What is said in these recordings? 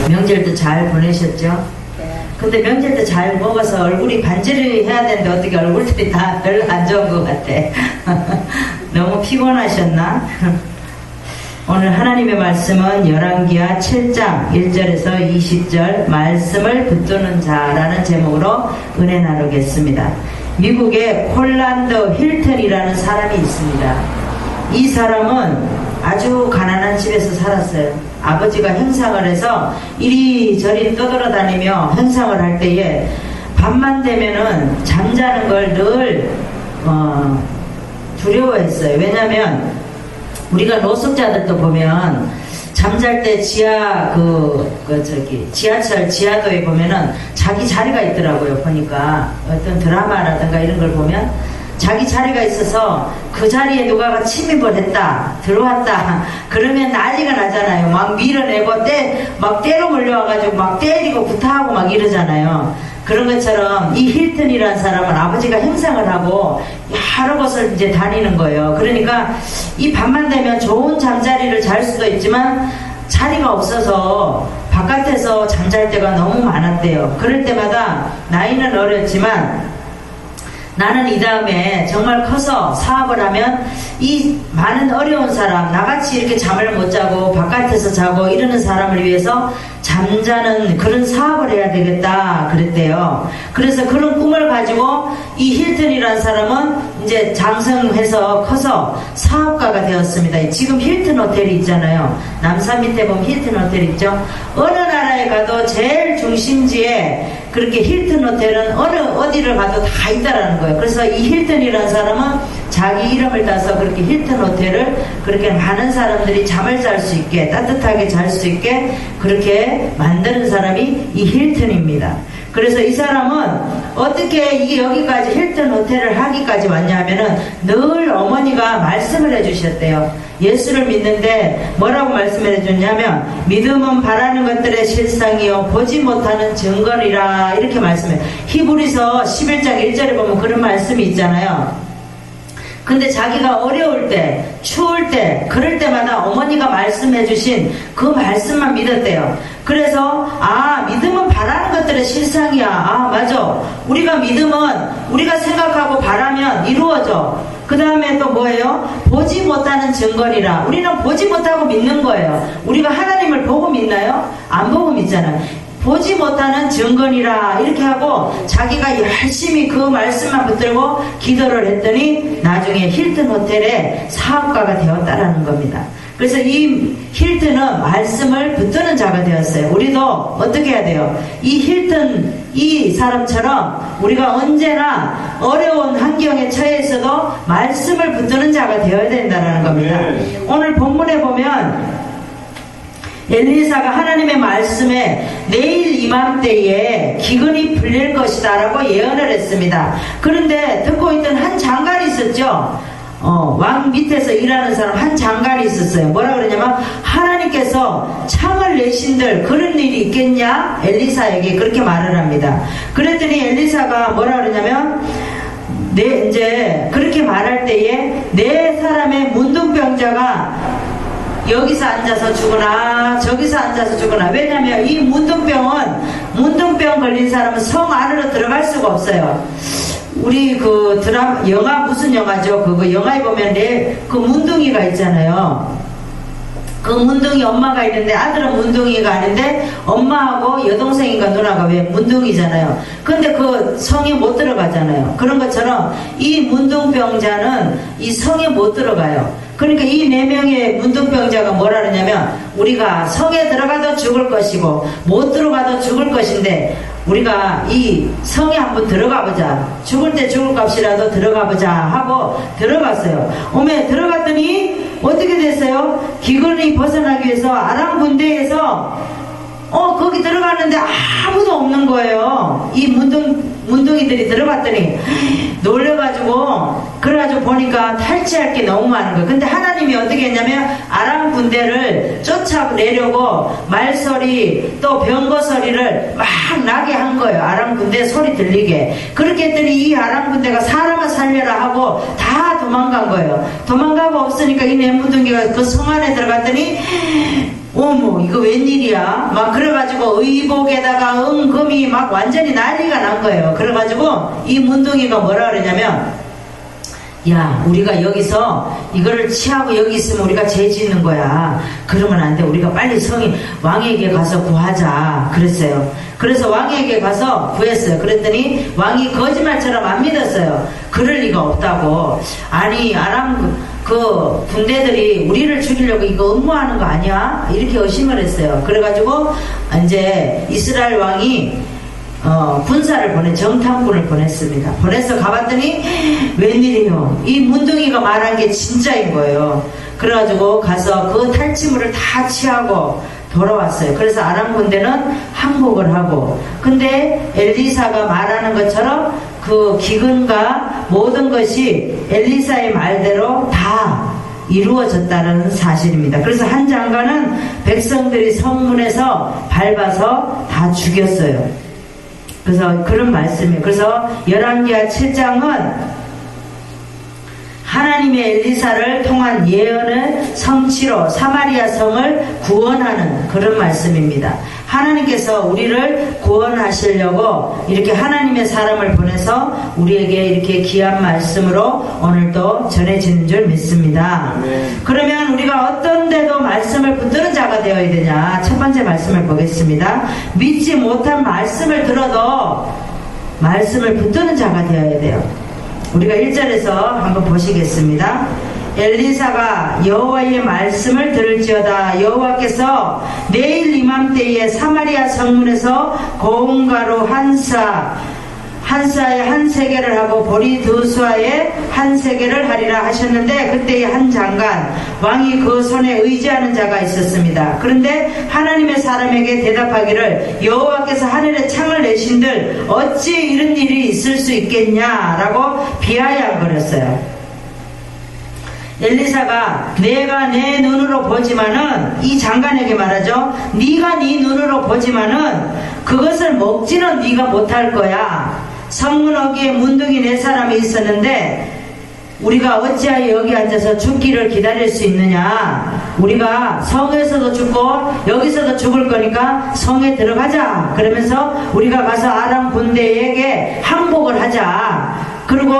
명절도 잘 보내셨죠? 근데 명절 때 잘 먹어서 얼굴이 반지를 해야 되는데 어떻게 얼굴들이 다 별로 안 좋은 것 같아. 너무 피곤하셨나? 오늘 하나님의 말씀은 열왕기하 7장 1절에서 20절 말씀을 붙드는 자라는 제목으로 은혜 나누겠습니다. 미국에 콜란드 힐튼이라는 사람이 있습니다. 이 사람은 아주 가난한 집에서 살았어요. 아버지가 행상을 해서 이리저리 떠돌아다니며 행상을 할 때에 밤만 되면은 잠자는 걸 늘 두려워했어요. 왜냐면 우리가 노숙자들도 보면 잠잘 때 지하철 지하도에 보면은 자기 자리가 있더라고요. 보니까 어떤 드라마라든가 이런 걸 보면 자기 자리가 있어서 그 자리에 누가가 침입을 했다, 들어왔다, 그러면 난리가 나잖아요. 막 밀어내고 막 때로 몰려와가지고 막 때리고 구타하고 막 이러잖아요. 그런 것처럼 이 힐튼이라는 사람은 아버지가 행상을 하고 여러 곳을 이제 다니는 거예요. 그러니까 이 밤만 되면 좋은 잠자리를 잘 수도 있지만 자리가 없어서 바깥에서 잠잘 때가 너무 많았대요. 그럴 때마다 나이는 어렸지만 나는 이 다음에 정말 커서 사업을 하면 이 많은 어려운 사람, 나같이 이렇게 잠을 못 자고 바깥에서 자고 이러는 사람을 위해서 잠자는 그런 사업을 해야 되겠다 그랬대요. 그래서 그런 꿈을 가지고 이 힐튼이라는 사람은 이제 장성해서 커서 사업가가 되었습니다. 지금 힐튼 호텔이 있잖아요. 남산 밑에 보면 힐튼 호텔 있죠. 어느 나라에 가도 제일 중심지에 그렇게 힐튼 호텔은 어디를 가도 다 있다라는 거예요. 그래서 이 힐튼이라는 사람은 자기 이름을 따서 그렇게 힐튼 호텔을 그렇게 많은 사람들이 잠을 잘 수 있게 따뜻하게 잘 수 있게 그렇게 만드는 사람이 이 힐튼입니다. 그래서 이 사람은 어떻게 여기까지 힐튼 호텔을 하기까지 왔냐 하면은 늘 어머니가 말씀을 해주셨대요. 예수를 믿는데 뭐라고 말씀을 해줬냐면 믿음은 바라는 것들의 실상이요 보지 못하는 증거리라 이렇게 말씀해요. 히브리서 11장 1절에 보면 그런 말씀이 있잖아요. 근데 자기가 어려울 때, 추울 때, 그럴 때마다 어머니가 말씀해 주신 그 말씀만 믿었대요. 그래서 믿음은 바라는 것들의 실상이야. 맞아. 우리가 믿음은 우리가 생각하고 바라면 이루어져. 그 다음에 또 뭐예요? 보지 못하는 증거리라. 우리는 보지 못하고 믿는 거예요. 우리가 하나님을 보고 믿나요? 안 보고 믿잖아요. 보지 못하는 증거니라 이렇게 하고 자기가 열심히 그 말씀만 붙들고 기도를 했더니 나중에 힐튼 호텔의 사업가가 되었다라는 겁니다. 그래서 이 힐튼은 말씀을 붙드는 자가 되었어요. 우리도 어떻게 해야 돼요? 이 힐튼 이 사람처럼 우리가 언제나 어려운 환경에 처해 있어도 말씀을 붙드는 자가 되어야 된다는 겁니다. 오늘 본문에 보면 엘리사가 하나님의 말씀에 내일 이맘때에 기근이 풀릴 것이다 라고 예언을 했습니다. 그런데 듣고 있던 한 장관이 있었죠. 왕 밑에서 일하는 사람 한 장관이 있었어요. 뭐라 그러냐면 하나님께서 창을 내신들 그런 일이 있겠냐? 엘리사에게 그렇게 말을 합니다. 그랬더니 엘리사가 뭐라 그러냐면 이제 그렇게 말할 때에 네 사람의 문둥병자가 여기서 앉아서 죽으나 저기서 앉아서 죽으나. 왜냐면 이 문둥병 걸린 사람은 성 안으로 들어갈 수가 없어요. 우리 그 영화 무슨 영화죠? 그거 영화에 보면 그 문둥이가 있잖아요. 그 문둥이 엄마가 있는데 아들은 문둥이가 아닌데 엄마하고 여동생인가 누나가 왜 문둥이잖아요. 근데 그 성에 못 들어가잖아요. 그런 것처럼 이 문둥병자는 이 성에 못 들어가요. 그러니까 이 네 명의 문둥병자가 뭐라 그러냐면 우리가 성에 들어가도 죽을 것이고 못 들어가도 죽을 것인데 우리가 이 성에 한번 들어가 보자. 죽을 때 죽을 값이라도 들어가 보자 하고 들어갔어요. 들어갔더니 어떻게 됐어요? 기근이 벗어나기 위해서 아람 군대에서 거기 들어갔는데 아무도 없는 거예요. 이 문둥이들이 들어갔더니 놀래가지고 그래가지고 보니까 탈취할 게 너무 많은 거예요. 근데 하나님이 어떻게 했냐면 아람 군대를 쫓아내려고 말소리 또 병거 소리를 막 나게 한 거예요. 아람 군대 소리 들리게. 그렇게 했더니 이 아람 군대가 사람을 살려라 하고 다 도망간 거예요. 도망가고 없으니까 이 네 문둥이가 그 성 안에 들어갔더니 어머 이거 웬일이야 막 그래가지고 의복에다가 금이 막 완전히 난리가 난 거예요. 그래가지고 이 문둥이가 뭐라 그러냐면, 야 우리가 여기서 이거를 취하고 여기 있으면 우리가 죄 짓는 거야. 그러면 안 돼. 우리가 빨리 왕에게 가서 구하자 그랬어요. 그래서 왕에게 가서 구했어요. 그랬더니 왕이 거짓말처럼 안 믿었어요. 그럴 리가 없다고. 아니 아람 그 군대들이 우리를 죽이려고 이거 음모하는 거 아니야? 이렇게 의심을 했어요. 그래가지고 이제 이스라엘 왕이 군사를 정탐꾼을 보냈습니다. 보내서 가봤더니 웬일이요? 이 문둥이가 말한 게 진짜인 거예요. 그래가지고 가서 그 탈취물을 다 취하고 돌아왔어요. 그래서 아람 군대는 항복을 하고, 근데 엘리사가 말하는 것처럼 그 기근과 모든 것이 엘리사의 말대로 다 이루어졌다는 사실입니다. 그래서 한 장관은 백성들이 성문에서 밟아서 다 죽였어요. 그래서 그런 말씀이에요. 그래서 열왕기하 7장은 하나님의 엘리사를 통한 예언의 성취로 사마리아 성을 구원하는 그런 말씀입니다. 하나님께서 우리를 구원하시려고 이렇게 하나님의 사람을 보내서 우리에게 이렇게 귀한 말씀으로 오늘도 전해지는 줄 믿습니다. 그러면 우리가 어떤 데도 말씀을 붙드는 자가 되어야 되냐? 첫 번째 말씀을 보겠습니다. 믿지 못한 말씀을 들어도 말씀을 붙드는 자가 되어야 돼요. 우리가 1절에서 한번 보시겠습니다. 엘리사가 여호와의 말씀을 들을지어다. 여호와께서 내일 이맘때에 사마리아 성문에서 고운 가루 한 사에 한 세겔을 하고 보리 2수아에 한 세겔을 하리라 하셨는데, 그때의 한 장관 왕이 그 손에 의지하는 자가 있었습니다. 그런데 하나님의 사람에게 대답하기를, 여호와께서 하늘에 창을 내신들 어찌 이런 일이 있을 수 있겠냐라고 비아냥거렸어요. 엘리사가 내가 내 눈으로 보지만은, 이 장관에게 말하죠. 네가 네 눈으로 보지만은 그것을 먹지는 네가 못할 거야. 성문 어귀에 문둥이 4사람이 있었는데 우리가 어찌하여 여기 앉아서 죽기를 기다릴 수 있느냐? 우리가 성에서도 죽고 여기서도 죽을 거니까 성에 들어가자. 그러면서 우리가 가서 아람 군대에게 항복을 하자. 그리고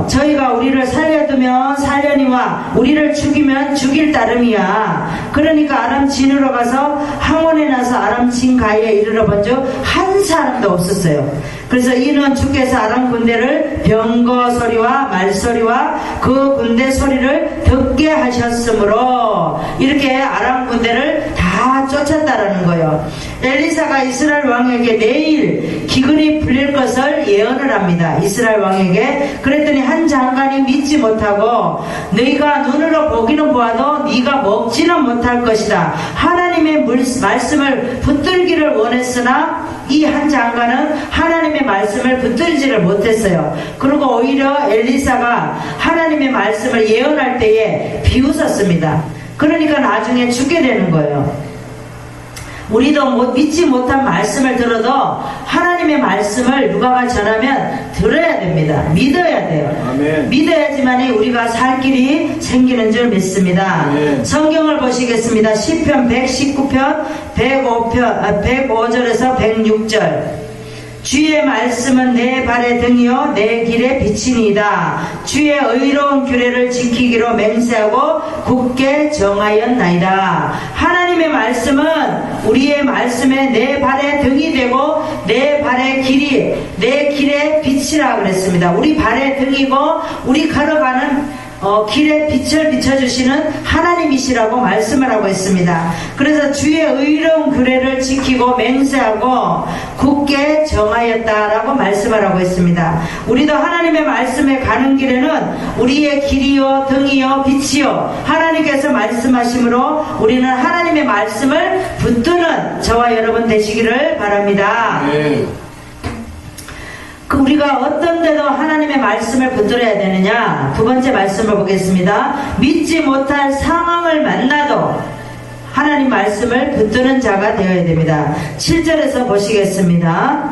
저희가 우리를 살려두면 살려니와 우리를 죽이면 죽일 따름이야. 그러니까 아람 진으로 가서 항원에 나서 아람 진 가에 이르러 본즉 한 사람도 없었어요. 그래서 이는 주께서 아람 군대를 병거 소리와 말소리와 그 군대 소리를 듣게 하셨으므로 이렇게 아람 군대를 다 쫓았다라는 거예요. 엘리사가 이스라엘 왕에게 내일 기근이 풀릴 것을 예언을 합니다. 이스라엘 왕에게. 그랬더니 한 장관이 믿지 못하고 너희가 눈으로 보기는 보아도 네가 먹지는 못할 것이다. 하나님의 말씀을 붙들기를 원했으나 이 한 장관은 하나님의 말씀을 붙들지를 못했어요. 그리고 오히려 엘리사가 하나님의 말씀을 예언할 때에 비웃었습니다. 그러니까 나중에 죽게 되는 거예요. 우리도 믿지 못한 말씀을 들어도 하나님의 말씀을 누가가 전하면 들어야 됩니다. 믿어야 돼요. 아멘. 믿어야지만 우리가 살 길이 생기는 줄 믿습니다. 아멘. 성경을 보시겠습니다. 시편 119편 105절에서 106절. 주의 말씀은 내 발의 등이요 내 길의 빛이니이다. 주의 의로운 규례를 지키기로 맹세하고 굳게 정하였나이다. 하나님의 말씀은 우리의 말씀에 내 발의 등이 되고 내 발의 길이 내 길의 빛이라 그랬습니다. 우리 발의 등이고 우리 걸어가는 길에 빛을 비춰주시는 하나님이시라고 말씀을 하고 있습니다. 그래서 주의 의로운 규례를 지키고 맹세하고 굳게 정하였다라고 말씀을 하고 있습니다. 우리도 하나님의 말씀에 가는 길에는 우리의 길이요 등이요 빛이요 하나님께서 말씀하심으로 우리는 하나님의 말씀을 붙드는 저와 여러분 되시기를 바랍니다. 네. 우리가 어떤 데도 하나님의 말씀을 붙들어야 되느냐? 두 번째 말씀을 보겠습니다. 믿지 못할 상황을 만나도 하나님 말씀을 붙드는 자가 되어야 됩니다. 7절에서 보시겠습니다.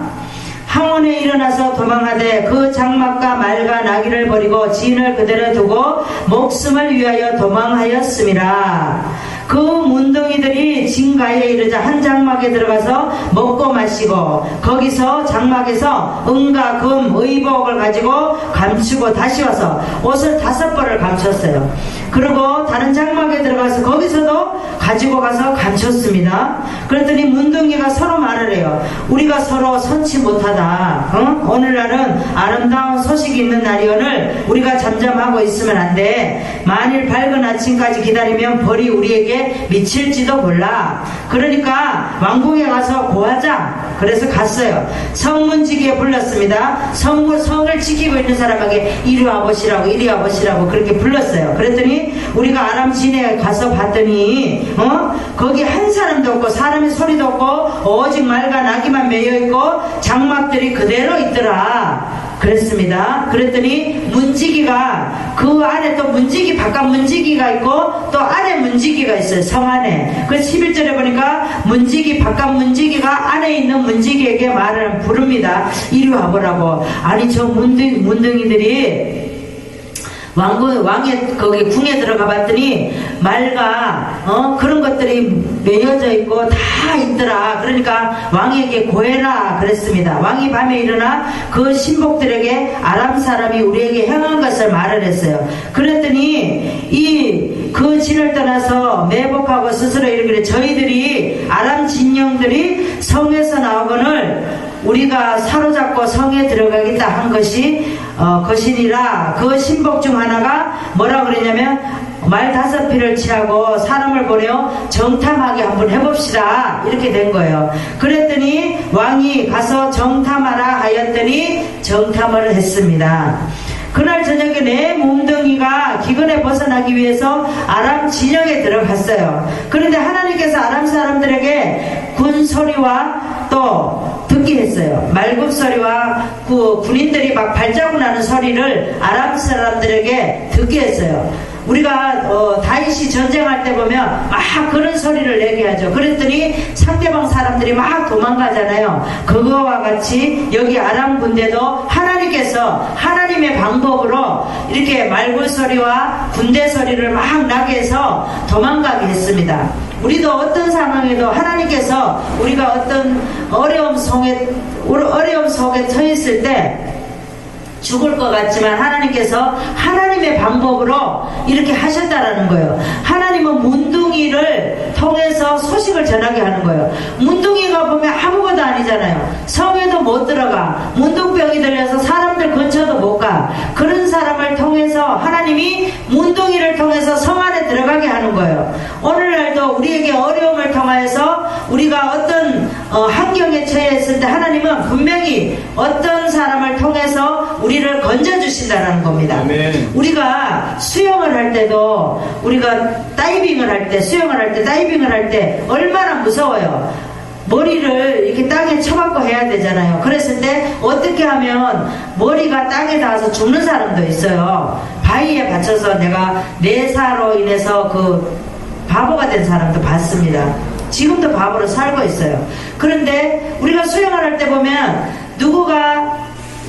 항원에 일어나서 도망하되 그 장막과 말과 나귀를 버리고 진을 그대로 두고 목숨을 위하여 도망하였음이라. 그 문둥이들이 진가에 이르자 한 장막에 들어가서 먹고 마시고 거기서 장막에서 은과 금, 의복을 가지고 감추고 다시 와서 옷을 5벌을 감췄어요. 그리고 다른 장막에 들어가서 거기서도 가지고 가서 감췄습니다. 그랬더니 문둥이가 서로 말을 해요. 우리가 서로 선치 못하다. 오늘날은 아름다운 소식이 있는 날이오늘 우리가 잠잠하고 있으면 안 돼. 만일 밝은 아침까지 기다리면 벌이 우리에게 미칠지도 몰라. 그러니까 왕궁에 가서 고하자. 그래서 갔어요. 성문지기에 불렀습니다. 성을 지키고 있는 사람에게 이리 와보시라고 이리 와보시라고 그렇게 불렀어요. 그랬더니 우리가 아람 진에 가서 봤더니 거기 한 사람도 없고 사람의 소리도 없고 오직 말과 나귀만 매여있고 장막들이 그대로 있더라. 그랬습니다. 그랬더니 문지기가 그 안에 또 문지기 바깥 문지기가 있고 또 안에 문지기가 있어요. 성 안에. 그래서 11절에 보니까 문지기 바깥 문지기가 안에 있는 문지기에게 말을 부릅니다. 이리 와보라고. 아니 저 문둥이들이 왕의 거기 궁에 들어가 봤더니 말과 그런 것들이 매여져 있고 다 있더라. 그러니까 왕에게 고해라 그랬습니다. 왕이 밤에 일어나 그 신복들에게 아람 사람이 우리에게 행한 것을 말을 했어요. 그랬더니 그 진을 떠나서 매복하고 스스로 이르기를 저희들이 아람 진영들이 성에서 나오거늘 우리가 사로잡고 성에 들어가겠다 한 것이니라. 그 신복 중 하나가 뭐라 그러냐면 말 5피를 취하고 사람을 보내어 정탐하게 한번 해봅시다 이렇게 된 거예요. 그랬더니 왕이 가서 정탐하라 하였더니 정탐을 했습니다. 그날 저녁에 내 몸뚱이가 기근에 벗어나기 위해서 아람 진영에 들어갔어요. 그런데 하나님께서 아람 사람들에게 군 소리와 또 듣게 했어요. 말굽 소리와 그 군인들이 막 발자국 나는 소리를 아람 사람들에게 듣게 했어요. 우리가 다윗이 전쟁할 때 보면 막 그런 소리를 내게 하죠. 그랬더니 상대방 사람들이 막 도망가잖아요. 그거와 같이 여기 아람 군대도 하나님께서 하나님의 방법으로 이렇게 말굴 소리와 군대 소리를 막 나게 해서 도망가게 했습니다. 우리도 어떤 상황에도 하나님께서 우리가 어떤 어려움 속에 처했을 때 죽을 것 같지만 하나님께서 하나님의 방법으로 이렇게 하셨다라는 거예요. 하나님은 문둥이를 통해서 소식을 전하게 하는 거예요. 문둥이가 보면 아무것도 아니잖아요. 성에도 못 들어가. 문둥병이 들려서 사람들 근처도 못 가. 그런 사람을 통해서 하나님이 문둥이를 통해서 성 안에 들어가게 하는 거예요. 오늘날도 우리에게 어려움을 통하여서 우리가 어떤 환경에 처했을 때 하나님은 분명히 어떤 사람을 통해서 우리를 건져주신다는 겁니다. 아멘. 우리가 수영을 할 때도 우리가 다이빙을 할 때 수영을 할 때 다이빙을 할 때 얼마나 무서워요. 머리를 이렇게 땅에 쳐박고 해야 되잖아요. 그랬을 때 어떻게 하면 머리가 땅에 닿아서 죽는 사람도 있어요. 바위에 받쳐서 내가 내사로 인해서 그 바보가 된 사람도 봤습니다. 지금도 바보로 살고 있어요. 그런데 우리가 수영을 할 때 보면 누구가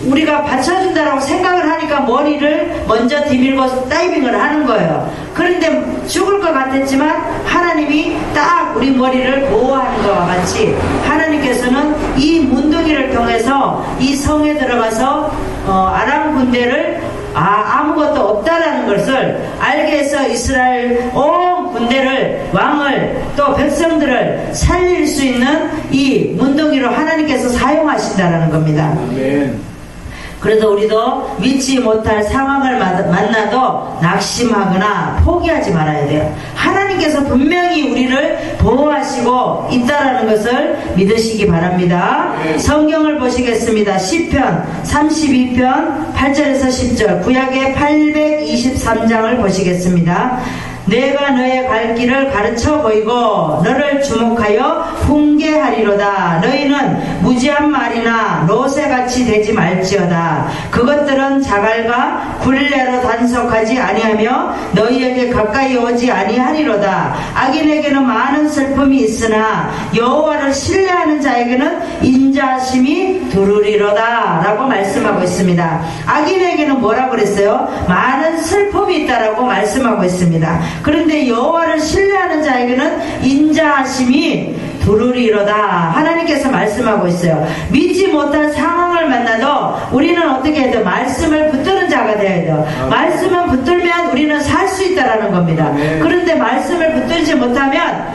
우리가 받쳐준다라고 생각을 하니까 머리를 먼저 디밀고 다이빙을 하는 거예요. 그런데 죽을 것 같았지만 하나님이 딱 우리 머리를 보호하는 것과 같이 하나님께서는 이 문둥이를 통해서 이 성에 들어가서 아람 군대를 아무것도 없다라는 것을 알게 해서 이스라엘 온 군대를 왕을 또 백성들을 살릴 수 있는 이 문둥이로 하나님께서 사용하신다라는 겁니다. 아멘. 그래도 우리도 믿지 못할 상황을 만나도 낙심하거나 포기하지 말아야 돼요. 하나님께서 분명히 우리를 보호하시고 있다라는 것을 믿으시기 바랍니다. 성경을 보시겠습니다. 시편 32편 8절에서 10절 구약의 823장을 보시겠습니다. 내가 너의 갈 길을 가르쳐 보이고 너를 주목하여 훈계하리로다. 너희는 무지한 말이나 노새같이 되지 말지어다. 그것들은 자갈과 굴레로 단속하지 아니하며 너희에게 가까이 오지 아니하리로다. 악인에게는 많은 슬픔이 있으나 여호와를 신뢰하는 자에게는 인자하심이 두루리로다 라고 말씀하고 있습니다. 악인에게는 뭐라고 그랬어요? 많은 슬픔이 있다라고 말씀하고 있습니다. 그런데 여호와를 신뢰하는 자에게는 인자하심이 두루리로다. 하나님께서 말씀하고 있어요. 믿지 못할 상황을 만나도 우리는 어떻게 해야 돼요? 말씀을 붙드는 자가 되어야 돼요. 말씀을 붙들면 우리는 살 수 있다라는 겁니다. 그런데 말씀을 붙들지 못하면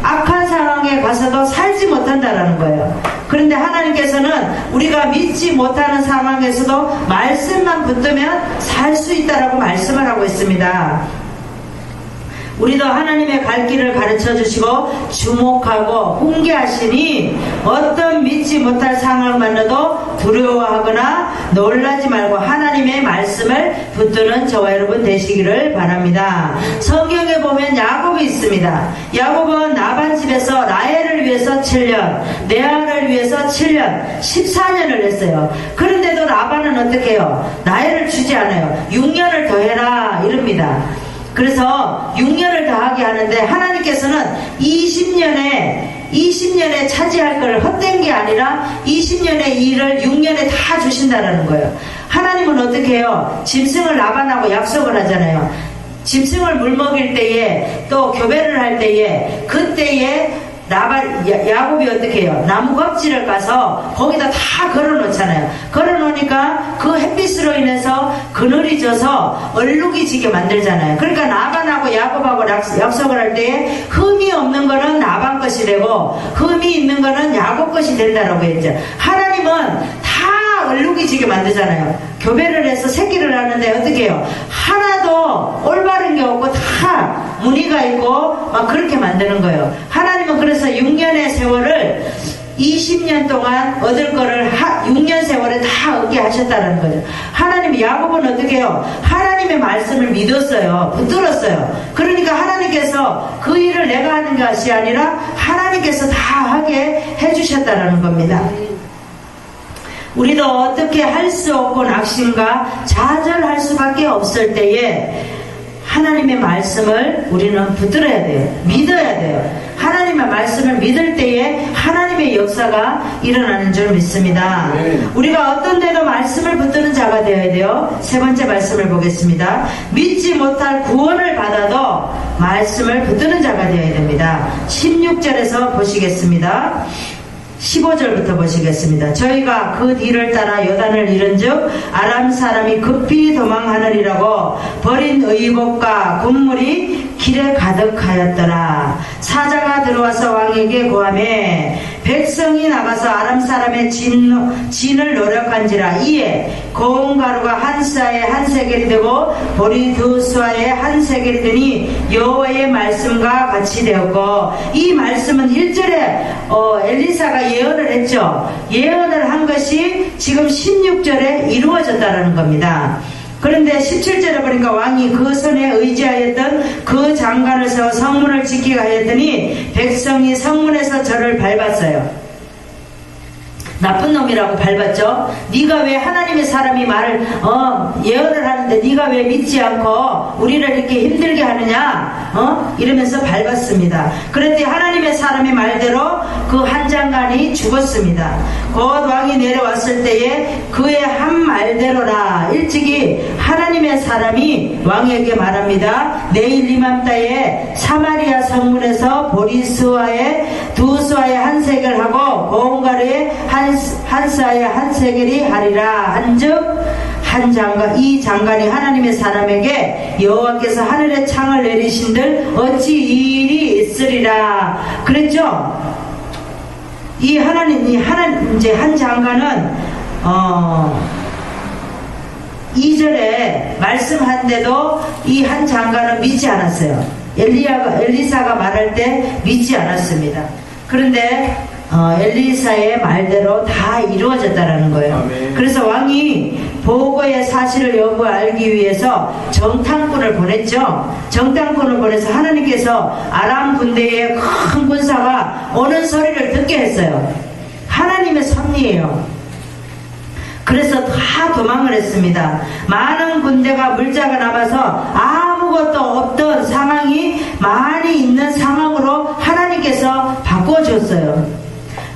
악한 상황에 가서도 살지 못한다라는 거예요. 그런데 하나님께서는 우리가 믿지 못하는 상황에서도 말씀만 붙들면 살 수 있다라고 말씀을 하고 있습니다. 우리도 하나님의 갈 길을 가르쳐 주시고 주목하고 훈계하시니 어떤 믿지 못할 상황을 만나도 두려워하거나 놀라지 말고 하나님의 말씀을 붙드는 저와 여러분 되시기를 바랍니다. 성경에 보면 야곱이 있습니다. 야곱은 라반 집에서 라헬을 위해서 7년, 레아를 위해서 7년, 14년을 했어요. 그런데도 라반은 어떻게 해요? 라헬을 주지 않아요. 6년을 더 해라 이럽니다. 그래서 6년을 더하게 하는데 하나님께서는 20년에 차지할 걸 헛된 게 아니라 20년의 일을 6년에 다 주신다는 거예요. 하나님은 어떻게 해요? 짐승을 라반하고 약속을 하잖아요. 짐승을 물먹일 때에 또 교배를 할 때에 그때에 야곱이 어떻게 해요? 나무 껍질을 까서 거기다 다 걸어놓잖아요. 걸어놓으니까 그 햇빛으로 인해서 그늘이 져서 얼룩이 지게 만들잖아요. 그러니까 라반하고 야곱하고 약속을 할 때에 흠이 없는 거는 라반 것이 되고 흠이 있는 거는 야곱 것이 된다라고 했죠. 하나님은 다 얼룩이 지게 만들잖아요. 교배를 해서 새끼를 하는데 어떻게 해요? 하나도 올바른 게 없고 다 무늬가 있고 막 그렇게 만드는 거예요. 하나님은 그래서 6년의 세월을 20년 동안 얻을 거를 6년 세월에 다 얻게 하셨다는 거죠. 하나님이 야곱은 어떻게 해요? 하나님의 말씀을 믿었어요. 붙들었어요. 그러니까 하나님께서 그 일을 내가 하는 것이 아니라 하나님께서 다 하게 해주셨다는 겁니다. 우리도 어떻게 할 수 없고 낙심과 좌절할 수밖에 없을 때에 하나님의 말씀을 우리는 붙들어야 돼요. 믿어야 돼요. 하나님의 말씀을 믿을 때에 하나님의 역사가 일어나는 줄 믿습니다. 우리가 어떤 데도 말씀을 붙드는 자가 되어야 돼요. 세 번째 말씀을 보겠습니다. 믿지 못할 구원을 받아도 말씀을 붙드는 자가 되어야 됩니다. 16절에서 보시겠습니다. 15절부터 보시겠습니다. 저희가 그 뒤를 따라 요단을 잃은즉 아람 사람이 급히 도망하느리라고 버린 의복과 군물이 길에 가득하였더라. 사자가 들어와서 왕에게 고하매 백성이 나가서 아람 사람의 진을 노력한지라. 이에 고운 가루가 한 싸에 한 세겔이 되고 보리 두 쏴에 한 세겔이 되니 여호와의 말씀과 같이 되었고, 이 말씀은 1절에 엘리사가 예언을 했죠. 예언을 한 것이 지금 16절에 이루어졌다는 겁니다. 그런데 17절에 보니까 왕이 그 손에 의지하였던 그 장관을 세워 성문을 지키게 하였더니 백성이 성문에서 저를 밟았어요. 나쁜 놈이라고 밟았죠. 네가 왜 하나님의 사람이 말을 예언을 하는데 네가 왜 믿지 않고 우리를 이렇게 힘들게 하느냐 이러면서 밟았습니다. 그런데 하나님의 사람의 말대로 그 한 장관이 죽었습니다. 곧 왕이 내려왔을 때에 그의 한 말대로라. 일찍이 하나님의 사람이 왕에게 말합니다. 내일 이맘때에 사마리아 성문에서 보리스와의 두 스와의 한 세겔 하고 고운 가루에 한 싸에 한 세겔이 하리라. 한즉 이 장관이 하나님의 사람에게 여호와께서 하늘의 창을 내리신들 어찌 이 일이 있으리라 그랬죠. 이제 한 장관은 2절에 말씀한데도 이 한 장관은 믿지 않았어요. 엘리사가 말할 때 믿지 않았습니다. 그런데 엘리사의 말대로 다 이루어졌다라는 거예요. 아멘. 그래서 왕이 보고의 사실을 여부 알기 위해서 정탐꾼을 보냈죠. 정탐꾼을 보내서 하나님께서 아람 군대의 큰 군사가 오는 소리를 듣게 했어요. 하나님의 섭리예요. 그래서 다 도망을 했습니다. 많은 군대가 물자가 남아서 아무것도 없던 상황이 많이 있는 상황으로 하나님께서 바꿔줬어요.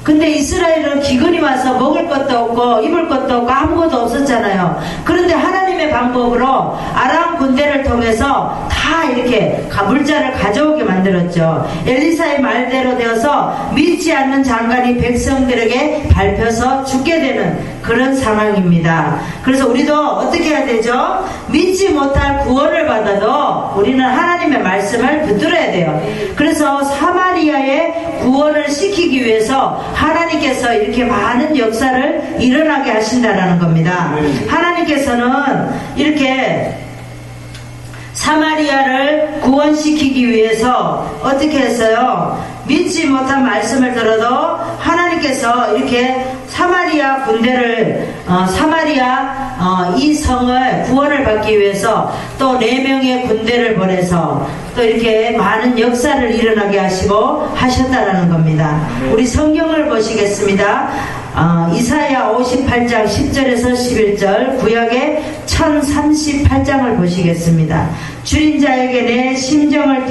근데 이스라엘은 기근이 와서 먹을 것도 없고 입을 것도 없고 아무것도 없었잖아요. 그런데 하나님의 방법으로 아람 군대를 통해서 다 이렇게 물자를 가져오게 만들었죠. 엘리사의 말대로 되어서 믿지 않는 장관이 백성들에게 밟혀서 죽게 되는 그런 상황입니다. 그래서 우리도 어떻게 해야 되죠? 믿지 못할 구원을 받아도 우리는 하나님의 말씀을 붙들어야 돼요. 그래서 사마리아의 구원을 시키기 위해서 하나님께서 이렇게 많은 역사를 일어나게 하신다라는 겁니다. 하나님께서는 이렇게 사마리아를 구원시키기 위해서 어떻게 했어요? 믿지 못한 말씀을 들어도 하나님께서 이렇게 사마리아 군대를 이 성을 구원을 받기 위해서 또 4명의 군대를 보내서 또 이렇게 많은 역사를 일어나게 하시고 하셨다라는 겁니다. 우리 성경을 보시겠습니다. 이사야 58장 10절에서 11절, 구약의 1038장을 보시겠습니다. 줄인 자에게 내 심정을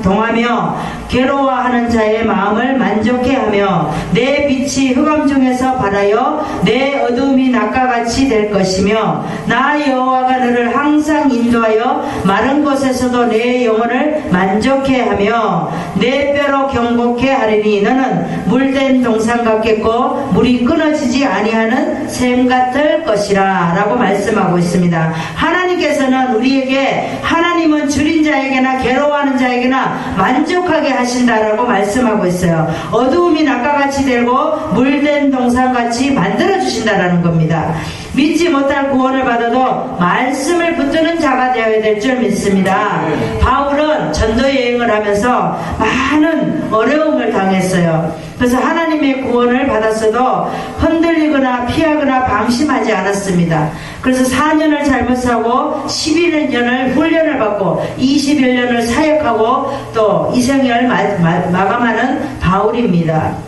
동하며 괴로워하는 자의 마음을 만족해 하며 내 빛이 흑암 중에서 발하여 내 어둠이 낮과 같이 될 것이며 나 여호와가 너를 항상 인도하여 마른 곳에서도 내 영혼을 만족해 하며 내 뼈로 경복해 하리니 너는 물된 동산 같겠고 물이 끊어지지 아니하는 샘 같을 것이라 라고 말씀하고 있습니다. 하나님께서는 우리에게 하나님은 줄인 자에게나 괴로워하는 자에게나 만족하게 하신다라고 말씀하고 있어요. 어두움이 낮과 같이 되고 물된 동산같이 만들어 주신다라는 겁니다. 믿지 못할 구원을 받아도 말씀을 붙드는 자가 되어야 될 줄 믿습니다. 바울은 전도 여행을 하면서 많은 어려움을 당했어요. 그래서 하나님의 구원을 받았어도 흔들리거나 피하거나 방심하지 않았습니다. 그래서 4년을 잘못 사고 11년을 훈련을 받고 21년을 사역하고 또 이생을 마감하는 바울입니다.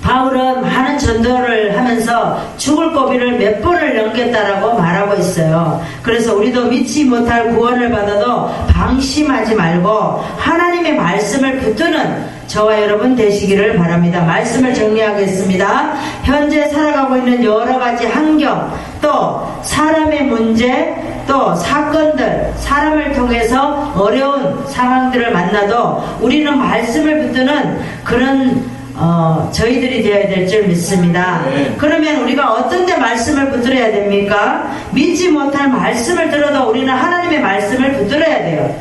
바울은 많은 전도를 하면서 죽을 고비를 몇 번을 넘겼다라고 말하고 있어요. 그래서 우리도 믿지 못할 구원을 받아도 방심하지 말고 하나님의 말씀을 붙드는 저와 여러분 되시기를 바랍니다. 말씀을 정리하겠습니다. 현재 살아가고 있는 여러 가지 환경, 또 사람의 문제, 또 사건들, 사람을 통해서 어려운 상황들을 만나도 우리는 말씀을 붙드는 그런 저희들이 되어야 될 줄 믿습니다. 그러면 우리가 어떤 데 말씀을 붙들어야 됩니까? 믿지 못할 말씀을 들어도 우리는 하나님의 말씀을 붙들어야 돼요.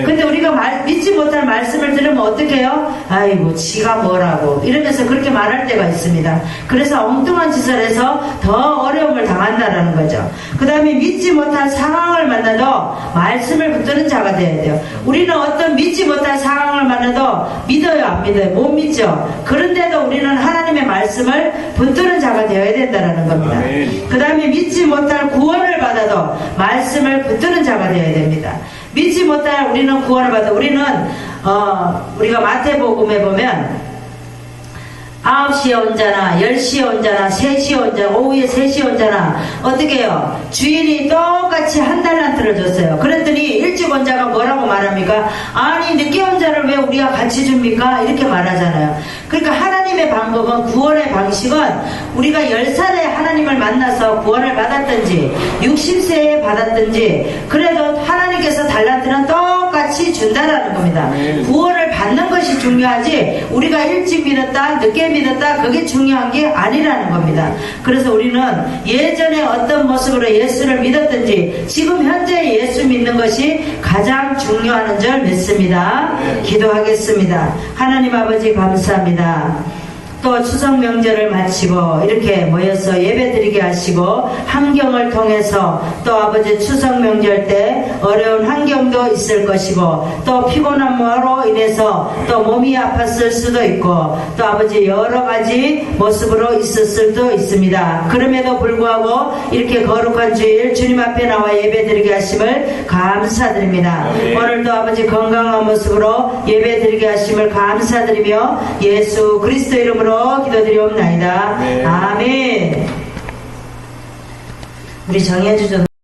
근데 우리가 믿지 못할 말씀을 들으면 어떻게 해요? 아이고 지가 뭐라고 이러면서 그렇게 말할 때가 있습니다. 그래서 엉뚱한 짓을 해서 더 어려움을 당한다라는 거죠. 그 다음에 믿지 못할 상황을 만나도 말씀을 붙드는 자가 되어야 돼요. 우리는 어떤 믿지 못할 상황을 만나도 믿어요 안 믿어요? 못 믿죠. 그런데도 우리는 하나님의 말씀을 붙드는 자가 되어야 된다는 겁니다. 그 다음에 믿지 못할 구원을 받아도 말씀을 붙드는 자가 되어야 됩니다. 믿지 못할 우리는 구원을 받아 우리는 우리가 마태복음에 보면 9시에 온자나 10시에 온자나 3시에 온자나 오후에 3시에 온자나 어떻게 해요? 주인이 똑같이 한 달란트를 줬어요. 그랬더니 일찍 온 자가 뭐라고 말합니까? 아니 늦게 온 자를 왜 우리가 같이 줍니까? 이렇게 말하잖아요. 그러니까 하나님의 방법은 구원의 방식은 우리가 10살에 하나님을 만나서 구원을 받았든지 60세에 받았든지 그래도 하나님께서 달란트는 똑같이 준다라는 겁니다. 구원을 받는 것이 중요하지 우리가 일찍 믿었다 늦게 믿었다 그게 중요한 게 아니라는 겁니다. 그래서 우리는 예전에 어떤 모습으로 예수를 믿었든지 지금 현재 예수 믿는 것이 가장 중요한 줄 믿습니다. 기도하겠습니다. 하나님 아버지 감사합니다. 또 추석 명절을 마치고 이렇게 모여서 예배드리게 하시고, 환경을 통해서 또 아버지 추석 명절 때 어려운 환경도 있을 것이고, 또 피곤함으로 인해서 또 몸이 아팠을 수도 있고, 또 아버지 여러 가지 모습으로 있을 수도 있습니다. 그럼에도 불구하고 이렇게 거룩한 주일 주님 앞에 나와 예배드리게 하심을 감사드립니다. 오늘도 아버지 건강한 모습으로 예배드리게 하심을 감사드리며 예수 그리스도 이름으로 기도드리옵나이다. 아멘. 우리 정혜주 전